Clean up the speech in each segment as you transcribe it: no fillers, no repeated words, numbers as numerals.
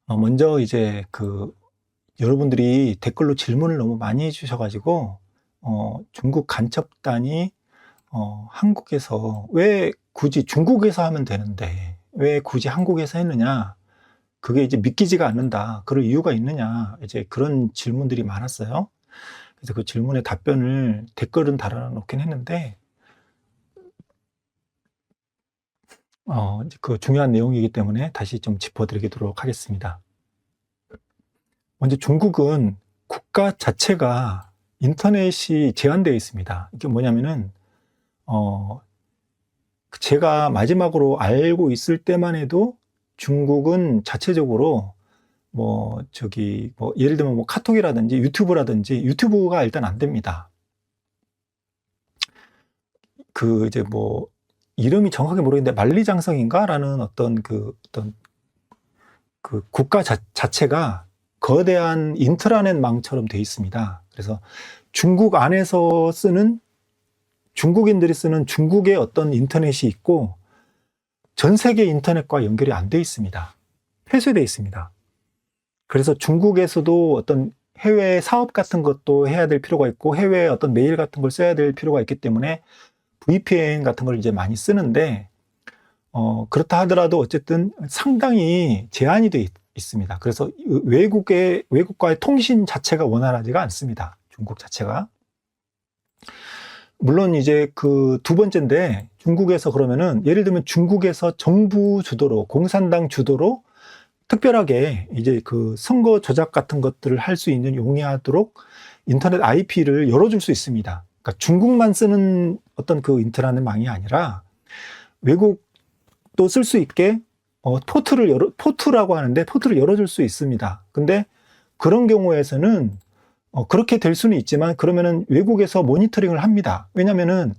먼저 이제 여러분들이 댓글로 질문을 너무 많이 해주셔가지고, 중국 간첩단이, 한국에서, 왜 굳이 중국에서 하면 되는데, 왜 굳이 한국에서 했느냐? 그게 이제 믿기지가 않는다. 그럴 이유가 있느냐? 이제 그런 질문들이 많았어요. 그래서 그 질문에 답변을 댓글은 달아놓긴 했는데, 이제 그 중요한 내용이기 때문에 다시 좀 짚어드리도록 하겠습니다. 먼저 중국은 국가 자체가 인터넷이 제한되어 있습니다. 이게 뭐냐면은, 제가 마지막으로 알고 있을 때만 해도 중국은 자체적으로 예를 들면 카톡이라든지 유튜브라든지 유튜브가 일단 안 됩니다. 이름이 정확하게 모르겠는데 만리장성인가라는 어떤 국가 자체가 거대한 인트라넷 망처럼 되어 있습니다. 그래서 중국 안에서 중국인들이 쓰는 중국의 어떤 인터넷이 있고 전 세계 인터넷과 연결이 안 되어 있습니다. 폐쇄되어 있습니다. 그래서 중국에서도 어떤 해외 사업 같은 것도 해야 될 필요가 있고 해외 어떤 메일 같은 걸 써야 될 필요가 있기 때문에 VPN 같은 걸 이제 많이 쓰는데 그렇다 하더라도 어쨌든 상당히 제한이 되어 있습니다. 그래서 외국과의 통신 자체가 원활하지가 않습니다. 중국 자체가. 물론 이제 그 두 번째인데 중국에서 그러면은 예를 들면 중국에서 정부 주도로 공산당 주도로 특별하게 이제 그 선거 조작 같은 것들을 할 수 있는 용이하도록 인터넷 IP를 열어줄 수 있습니다. 그러니까 중국만 쓰는 어떤 그 인터넷 망이 아니라 외국도 쓸 수 있게 포트라고 하는데 포트를 열어줄 수 있습니다. 근데 그런 경우에서는 그렇게 될 수는 있지만 그러면은 외국에서 모니터링을 합니다. 왜냐면은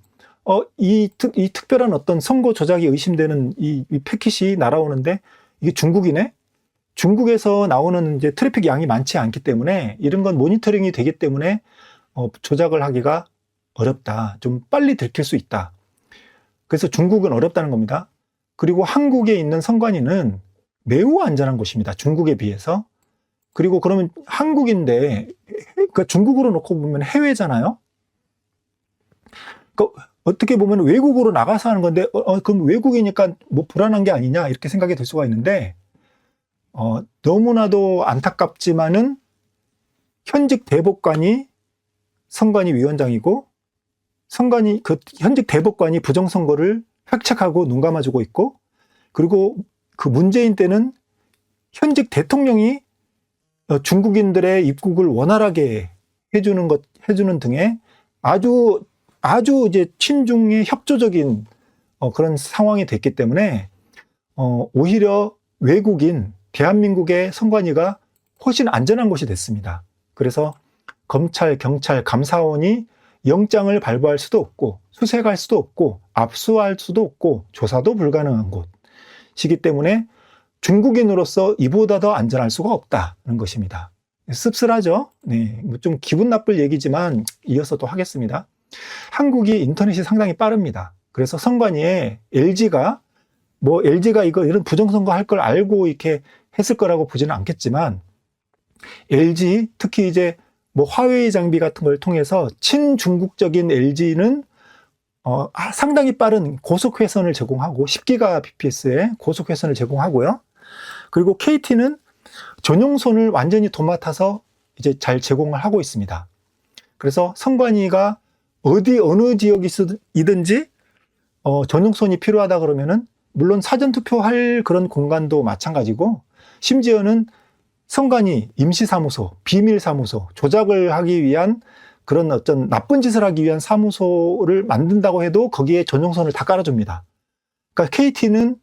이 특별한 어떤 선거 조작이 의심되는 이 패킷이 날아오는데 이게 중국이네? 중국에서 나오는 이제 트래픽 양이 많지 않기 때문에 이런 건 모니터링이 되기 때문에 조작을 하기가 어렵다. 좀 빨리 들킬 수 있다. 그래서 중국은 어렵다는 겁니다. 그리고 한국에 있는 선관위는 매우 안전한 곳입니다. 중국에 비해서. 그리고 그러면 한국인데, 그러니까 중국으로 놓고 보면 해외잖아요? 그러니까 어떻게 보면 외국으로 나가서 하는 건데, 그럼 외국이니까 뭐 불안한 게 아니냐, 이렇게 생각이 들 수가 있는데, 너무나도 안타깝지만은 현직 대법관이 선관위 위원장이고, 현직 대법관이 부정선거를 획책하고 눈 감아주고 있고, 그리고 그 문재인 때는 현직 대통령이 중국인들의 입국을 원활하게 해주는 등의 아주 이제 친중의 협조적인 그런 상황이 됐기 때문에 오히려 외국인 대한민국의 선관위가 훨씬 안전한 곳이 됐습니다. 그래서 검찰, 경찰, 감사원이 영장을 발부할 수도 없고 수색할 수도 없고 압수할 수도 없고 조사도 불가능한 곳이기 때문에 중국인으로서 이보다 더 안전할 수가 없다는 것입니다. 씁쓸하죠? 네, 좀 기분 나쁠 얘기지만 이어서 또 하겠습니다. 한국이 인터넷이 상당히 빠릅니다. 그래서 선관위에 LG가 이런 부정선거 할 걸 알고 이렇게 했을 거라고 보지는 않겠지만 LG 특히 이제 화웨이 장비 같은 걸 통해서 친중국적인 LG는 상당히 빠른 고속 회선을 제공하고 10GBps의 고속 회선을 제공하고요. 그리고 KT는 전용선을 완전히 도맡아서 이제 잘 제공을 하고 있습니다. 그래서 선관위가 어느 지역이든지 전용선이 필요하다 그러면은 물론 사전투표할 그런 공간도 마찬가지고 심지어는 선관위, 임시사무소, 비밀사무소, 조작을 하기 위한 그런 어떤 나쁜 짓을 하기 위한 사무소를 만든다고 해도 거기에 전용선을 다 깔아줍니다. 그러니까 KT는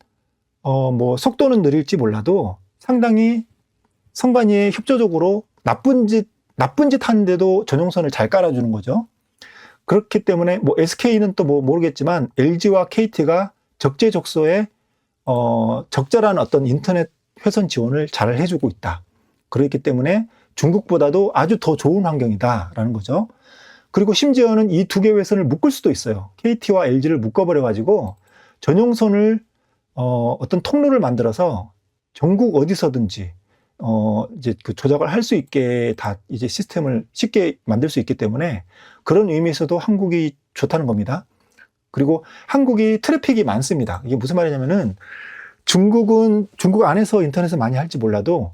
속도는 느릴지 몰라도 상당히 선관위에 협조적으로 나쁜 짓 하는데도 전용선을 잘 깔아주는 거죠. 그렇기 때문에 SK는 또 모르겠지만 LG와 KT가 적재적소에 적절한 어떤 인터넷 회선 지원을 잘 해주고 있다. 그렇기 때문에 중국보다도 아주 더 좋은 환경이다라는 거죠. 그리고 심지어는 이 두 개 회선을 묶을 수도 있어요. KT와 LG를 묶어버려가지고 전용선을 어떤 통로를 만들어서 전국 어디서든지 이제 그 조작을 할 수 있게 다 이제 시스템을 쉽게 만들 수 있기 때문에 그런 의미에서도 한국이 좋다는 겁니다. 그리고 한국이 트래픽이 많습니다. 이게 무슨 말이냐면은 중국 안에서 인터넷을 많이 할지 몰라도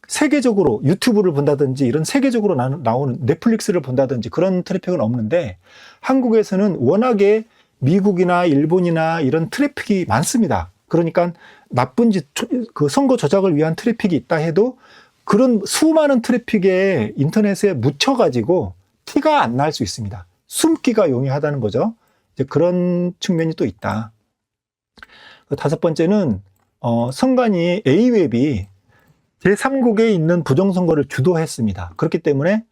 세계적으로 유튜브를 본다든지 이런 세계적으로 나오는 넷플릭스를 본다든지 그런 트래픽은 없는데 한국에서는 워낙에 미국이나 일본이나 이런 트래픽이 많습니다. 그러니까 나쁜 짓, 그 선거 조작을 위한 트래픽이 있다 해도 그런 수많은 트래픽에 인터넷에 묻혀가지고 티가 안 날 수 있습니다. 숨기가 용이하다는 거죠. 이제 그런 측면이 또 있다. 다섯 번째는 선관위 A웹이 제3국에 있는 부정선거를 주도했습니다. 그렇기 때문에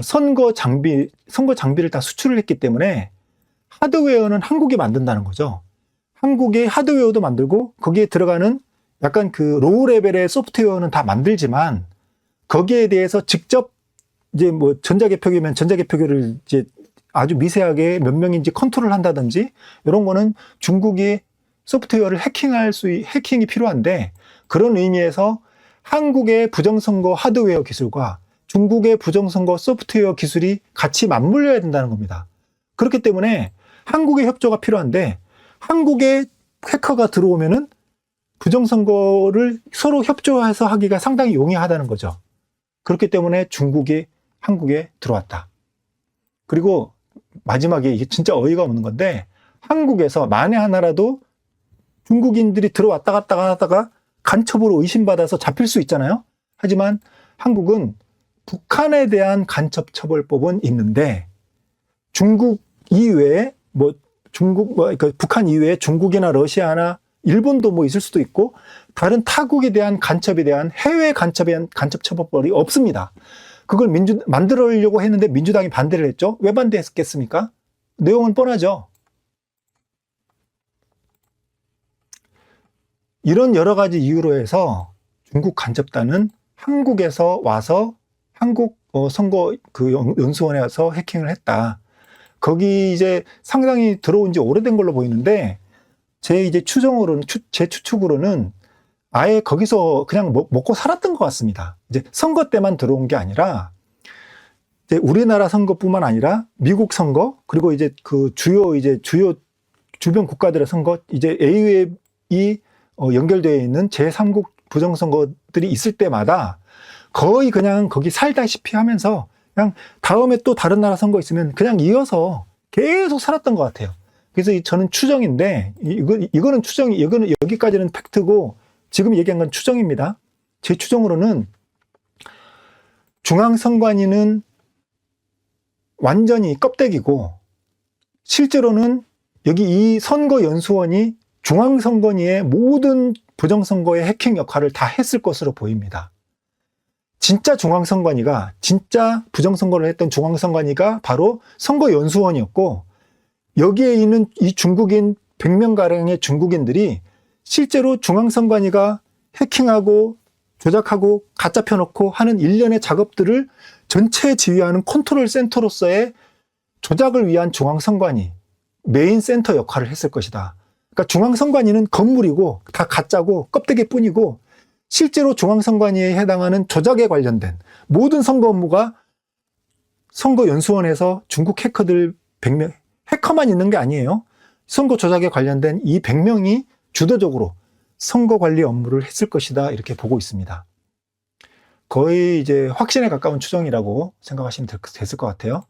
선거 장비를 다 수출을 했기 때문에 하드웨어는 한국이 만든다는 거죠. 한국의 하드웨어도 만들고 거기에 들어가는 약간 그 로우 레벨의 소프트웨어는 다 만들지만 거기에 대해서 직접 이제 뭐 전자개표기면 전자개표기를 이제 아주 미세하게 몇 명인지 컨트롤 한다든지 이런 거는 중국이 소프트웨어를 해킹이 필요한데 그런 의미에서 한국의 부정선거 하드웨어 기술과 중국의 부정선거 소프트웨어 기술이 같이 맞물려야 된다는 겁니다. 그렇기 때문에 한국의 협조가 필요한데 한국에 해커가 들어오면은 부정선거를 서로 협조해서 하기가 상당히 용이하다는 거죠. 그렇기 때문에 중국이 한국에 들어왔다. 그리고 마지막에 이게 진짜 어이가 없는 건데 한국에서 만에 하나라도 중국인들이 들어왔다 갔다 하다가 간첩으로 의심받아서 잡힐 수 있잖아요. 하지만 한국은 북한에 대한 간첩처벌법은 있는데 중국 이외에 그러니까 북한 이외에 중국이나 러시아나 일본도 뭐 있을 수도 있고 다른 타국에 대한 간첩에 대한 해외 간첩에 대한 간첩처벌법이 없습니다. 그걸 만들려고 했는데 민주당이 반대를 했죠. 왜 반대했겠습니까? 내용은 뻔하죠. 이런 여러 가지 이유로 해서 중국 간첩단은 한국에서 와서 한국 선거 그 연수원에 와서 해킹을 했다. 거기 이제 상당히 들어온 지 오래된 걸로 보이는데 제 추측으로는 아예 거기서 그냥 먹고 살았던 것 같습니다. 이제 선거 때만 들어온 게 아니라 이제 우리나라 선거뿐만 아니라 미국 선거 그리고 이제 그 주요 주변 국가들의 선거 이제 A웹이 연결되어 있는 제3국 부정선거들이 있을 때마다 거의 그냥 거기 살다시피 하면서 그냥 다음에 또 다른 나라 선거 있으면 그냥 이어서 계속 살았던 것 같아요. 그래서 저는 추정인데 이거는 여기까지는 팩트고 지금 얘기한 건 추정입니다. 제 추정으로는 중앙선관위는 완전히 껍데기고 실제로는 여기 이 선거연수원이 중앙선관위의 모든 부정선거의 해킹 역할을 다 했을 것으로 보입니다. 진짜 중앙선관위가 진짜 부정선거를 했던 중앙선관위가 바로 선거연수원이었고 여기에 있는 이 중국인 100명가량의 중국인들이 실제로 중앙선관위가 해킹하고 조작하고 가짜 펴놓고 하는 일련의 작업들을 전체 지휘하는 컨트롤 센터로서의 조작을 위한 중앙선관위 메인 센터 역할을 했을 것이다. 그러니까 중앙선관위는 건물이고 다 가짜고 껍데기뿐이고 실제로 중앙선관위에 해당하는 조작에 관련된 모든 선거 업무가 선거연수원에서 중국 해커들 100명, 해커만 있는 게 아니에요. 선거 조작에 관련된 이 100명이 주도적으로 선거 관리 업무를 했을 것이다. 이렇게 보고 있습니다. 거의 이제 확신에 가까운 추정이라고 생각하시면 됐을 것 같아요.